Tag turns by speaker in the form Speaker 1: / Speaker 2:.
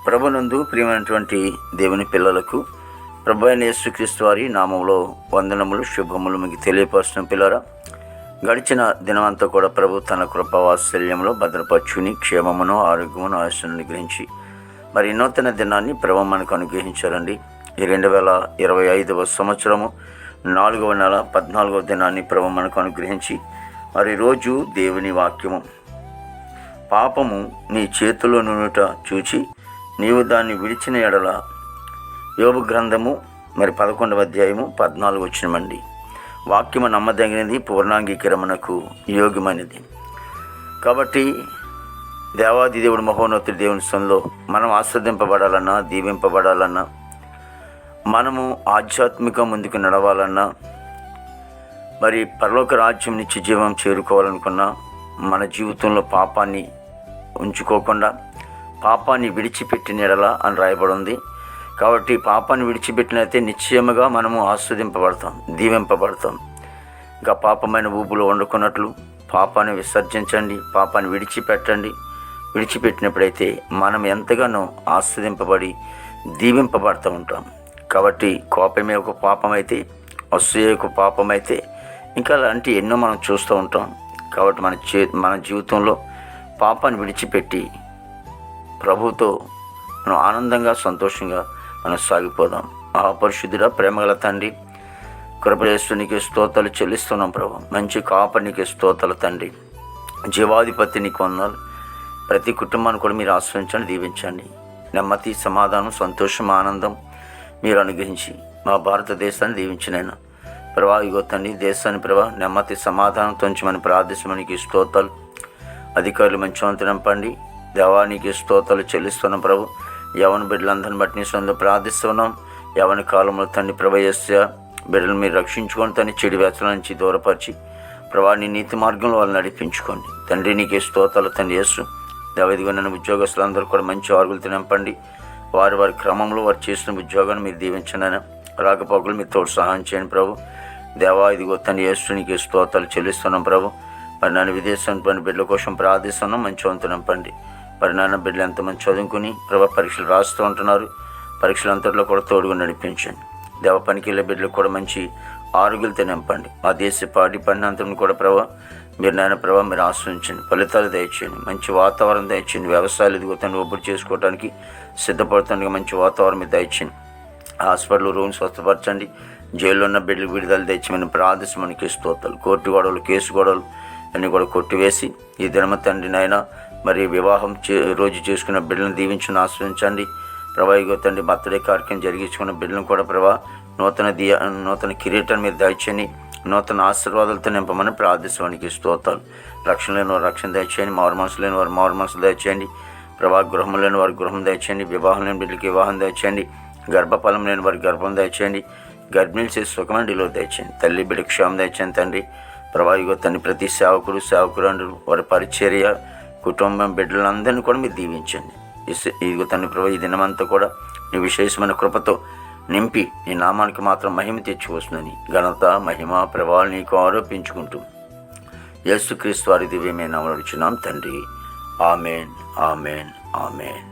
Speaker 1: ప్రభునందు ప్రియమైనటువంటి దేవుని పిల్లలకు ప్రభు అయిన యేసుక్రీస్తు వారి నామంలో వందనములు శుభములు మీకు తెలియపరుస్తున్న పిల్లరా, గడిచిన దినమంతా కూడా ప్రభు తన కృపావాత్సల్యంలో భద్రపరచుని క్షేమమును ఆరోగ్యమును ఆశను అనుగ్రహించి మరి నూతన దినాన్ని ప్రభు మనకు అనుగ్రహించారండి. ఈ 2025వ సంవత్సరము 4వ నెల 14వ దినాన్ని ప్రభు మనకు అనుగ్రహించి మరి రోజు దేవుని వాక్యము పాపము నీ చేతిలో నుండుట చూచి నీవు దాన్ని విడిచిన ఎడల, యోబు గ్రంథము మరి 11వ అధ్యాయము 14 వచనమండి. వాక్యము నమ్మదగినది, పూర్ణాంగీకరమునకు యోగ్యమైనది. కాబట్టి దేవాది దేవుడు మహోన్నతుడి దేవుని సన్నిధిలో మనం ఆస్వాదింపబడాలన్నా, దీవింపబడాలన్నా, మనము ఆధ్యాత్మిక ముందుకు నడవాలన్నా, మరి పరలోక రాజ్యం నిత్య జీవం చేరుకోవాలనుకున్నా మన జీవితంలో పాపాన్ని ఉంచుకోకుండా పాపాన్ని విడిచిపెట్టిన ఎడల అని రాయబడి ఉంది. కాబట్టి పాపాన్ని విడిచిపెట్టినైతే నిశ్చయముగా మనము ఆస్వాదింపబడతాం, దీవింపబడతాం. ఇంకా పాపమైన ఊపులో వండుకున్నట్లు పాపాన్ని విసర్జించండి, పాపాన్ని విడిచిపెట్టండి. విడిచిపెట్టినప్పుడైతే మనం ఎంతగానో ఆస్వాదింపబడి దీవింపబడుతూ ఉంటాం. కాబట్టి కోపమే ఒక పాపమైతే, అసూయ ఒక పాపమైతే, ఇంకా అలాంటి ఎన్నో మనం చూస్తూ ఉంటాం. కాబట్టి మన జీవితంలో పాపాన్ని విడిచిపెట్టి ప్రభుతో మనం ఆనందంగా సంతోషంగా మనం సాగిపోదాం. మహాపరిశుద్ధుడా, ప్రేమగల తండ్రి, కృపయేశ్వరునికి స్తోత్రాలు చెల్లిస్తున్నాం ప్రభు. మంచి కాపరికి స్తోత్రాలు తండ్రి. జీవాధిపతి నీకు వందనాలు. ప్రతి కుటుంబాన్ని కూడా మీరు ఆశ్రయించండి, దీవించండి. నెమ్మది, సమాధానం, సంతోషం, ఆనందం మీరు అనుగ్రహించి మా భారతదేశాన్ని దీవించినైనా ప్రభా, ఇగో తండ్రి దేశాన్ని ప్రభా నెమ్మది సమాధానంతో ఉంచమని ప్రార్థించమనికి స్తోత్రాలు. అధికారులు మంచివంతు నింపండి. దేవానికి స్తోత్రాలు చెల్లిస్తున్నాం ప్రభు. యవన బిడ్డలందరిని బట్టి నీ సొంత ప్రార్థిస్తున్నాం. యవన కాలంలో తండ్రి ప్రభ చేస్తే బిడ్డలు మీరు రక్షించుకొని తండ్రి చెడు వ్యసనాల నుంచి దూరపరిచి ప్రభా నీ నీతి మార్గంలో వాళ్ళని నడిపించుకోండి తండ్రి. నీకే స్తోత్రాలు తండ్రి యేసు. దేవదిగా నన్ను ఉద్యోగస్తులందరూ కూడా మంచి ఆరుగులతో నింపండి. వారి క్రమంలో వారు చేసిన ఉద్యోగాన్ని మీరు దీవించండి. రాకపోకలు మీరు తోడు సహాయం చేయండి ప్రభు. దేవా ఇదిగో తండ్రి యేసు నీకే స్తోత్రాలు చెల్లిస్తున్నాం ప్రభు. మరి నన్ను విదేశం పని బిడ్డల కోసం ప్రార్థిస్తున్నాం. మంచి వంతు నింపండి. మరి నాన్న బిడ్డలు ఎంతమంది చదువుకుని ప్రభా పరీక్షలు రాస్తూ ఉంటున్నారు. పరీక్షలు అంతట్లో కూడా తోడుగా నడిపించండి. దేవ పనికి వెళ్ళే బిడ్డలకు కూడా మంచి ఆరోగ్యాలతో నింపండి. మా దేశ పాడి పడినంతని కూడా ప్రభా మీరు నాయన ప్రభా మీరు ఆశ్రయించండి. ఫలితాలు దయచేయండి. మంచి వాతావరణం దయచేయండి. వ్యవసాయాలు ఇదిగో తండ్రి ఒప్పుడు చేసుకోవడానికి సిద్ధపడుతుండగా మంచి వాతావరణం మీరు దయచేయండి. హాస్పిటల్ రూమ్స్ స్వస్థపరచండి. జైల్లో ఉన్న బిడ్డలకు విడుదల తెచ్చమని ప్రార్థించమనికి స్తోత్రాలు. కోర్టు గొడవలు, కేసు గొడవలు అన్నీ కూడా కొట్టివేసి ఈ దినమ తండ్రి నాయన మరి వివాహం రోజు చేసుకున్న బిడ్డలను దీవించుని ఆశ్రయించండి ప్రభా. ఇగో తండ్రి బర్త్డే కార్యక్రమం జరిగించుకున్న బిడ్డలను కూడా ప్రభా నూతన కిరీటాన్ని మీరు దయచేయండి. నూతన ఆశీర్వాదాలతో నింపమని ప్రార్థించడానికి స్తోత్రాలు. రక్షణ లేని వారు రక్షణ దయచేయండి. మారు మనసు లేని వారు మారు మనసు దయచేయండి ప్రభా. గృహం లేని వారి గృహం దయచేయండి. వివాహం లేని బిడ్డలకి వివాహం దయచేయండి. గర్భఫలం లేని వారికి గర్భం దయచేయండి. గర్భిణీలు చేసి సుఖమైన డెలివరీ దయచేయండి. తల్లి బిడ్డ క్షేమం దయచేయండి తండ్రి ప్రభా. ఇగో తండ్రి ప్రతి సేవకురాండ్రు వారి పరిచర్య కుటుంబం బిడ్డలందరినీ కూడా మీరు దీవించండి. ఇదిగో తండ్రి ప్రభా ఈ దినమంతా కూడా నీ విశేషమైన కృపతో నింపి నీ నామానికి మాత్రం మహిమ తెచ్చివస్తుందని ఘనత మహిమ ప్రభావాలు నీకు ఆరోపించుకుంటూ యేసుక్రీస్తు వారి దివ్యమైన నామములో అడుగుచున్నాం తండ్రి. Amen, amen, amen.